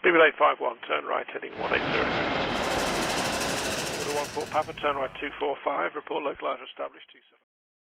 BB851, turn right, heading 180. 14 Papa, turn right 245, report localizer established 27.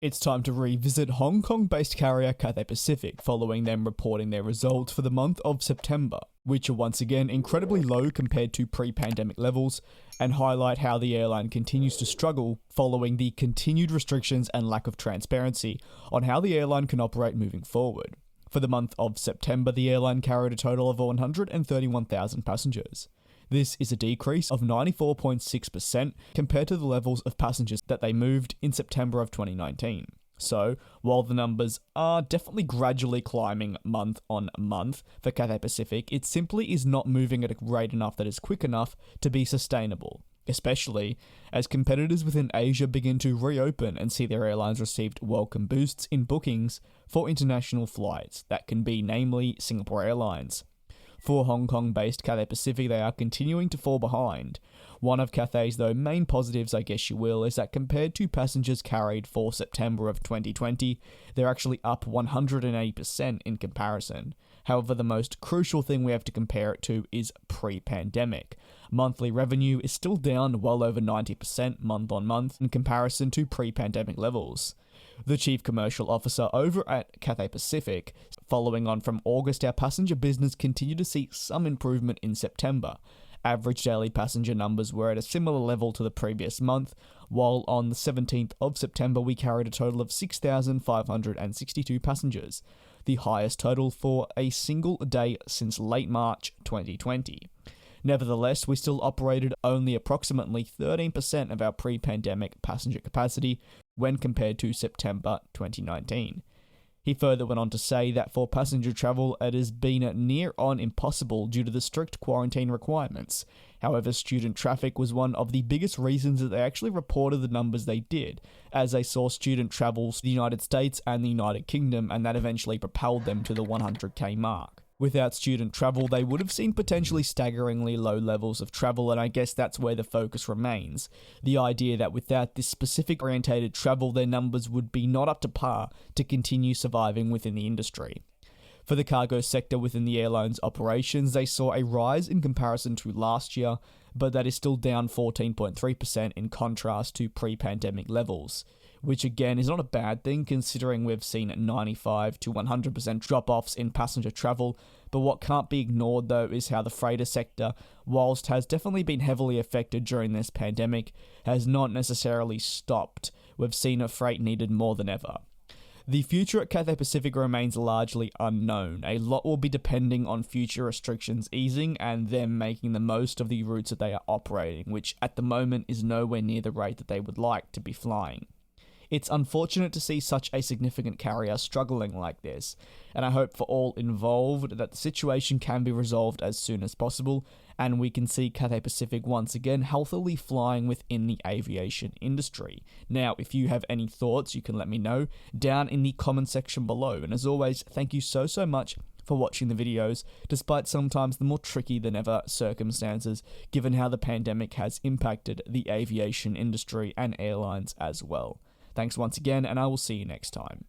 It's time to revisit Hong Kong-based carrier Cathay Pacific following them reporting their results for the month of September, which are once again incredibly low compared to pre-pandemic levels, and highlight how the airline continues to struggle following the continued restrictions and lack of transparency on how the airline can operate moving forward. For the month of September, the airline carried a total of 131,000 passengers. This is a decrease of 94.6% compared to the levels of passengers that they moved in September of 2019. So, while the numbers are definitely gradually climbing month on month for Cathay Pacific, it simply is not moving at a rate enough that is quick enough to be sustainable, especially as competitors within Asia begin to reopen and see their airlines received welcome boosts in bookings for international flights, that can be namely Singapore Airlines. For Hong Kong-based Cathay Pacific, they are continuing to fall behind. One of Cathay's, though, main positives, I guess you will, is that compared to passengers carried for September of 2020, they're actually up 180% in comparison. However, the most crucial thing we have to compare it to is pre-pandemic. Monthly revenue is still down well over 90% month on month in comparison to pre-pandemic levels. The Chief Commercial Officer over at Cathay Pacific, following on from August, our passenger business continued to see some improvement in September. Average daily passenger numbers were at a similar level to the previous month, while on the 17th of September we carried a total of 6,562 passengers, the highest total for a single day since late March 2020. Nevertheless, we still operated only approximately 13% of our pre-pandemic passenger capacity when compared to September 2019. He further went on to say that for passenger travel, it has been near on impossible due to the strict quarantine requirements. However, student traffic was one of the biggest reasons that they actually reported the numbers they did, as they saw student travels to the United States and the United Kingdom, and that eventually propelled them to the 100k mark. Without student travel, they would have seen potentially staggeringly low levels of travel, and I guess that's where the focus remains. The idea that without this specific orientated travel, their numbers would be not up to par to continue surviving within the industry. For the cargo sector within the airline's operations, they saw a rise in comparison to last year, but that is still down 14.3% in contrast to pre-pandemic levels, which again is not a bad thing considering we've seen 95 to 100% drop-offs in passenger travel. But what can't be ignored though is how the freighter sector, whilst has definitely been heavily affected during this pandemic, has not necessarily stopped. We've seen a freight needed more than ever. The future at Cathay Pacific remains largely unknown. A lot will be depending on future restrictions easing and them making the most of the routes that they are operating, which at the moment is nowhere near the rate that they would like to be flying. It's unfortunate to see such a significant carrier struggling like this, and I hope for all involved that the situation can be resolved as soon as possible, and we can see Cathay Pacific once again healthily flying within the aviation industry. Now, if you have any thoughts, you can let me know down in the comment section below, and as always, thank you so much for watching the videos, despite sometimes the more tricky than ever circumstances, given how the pandemic has impacted the aviation industry and airlines as well. Thanks once again, and I will see you next time.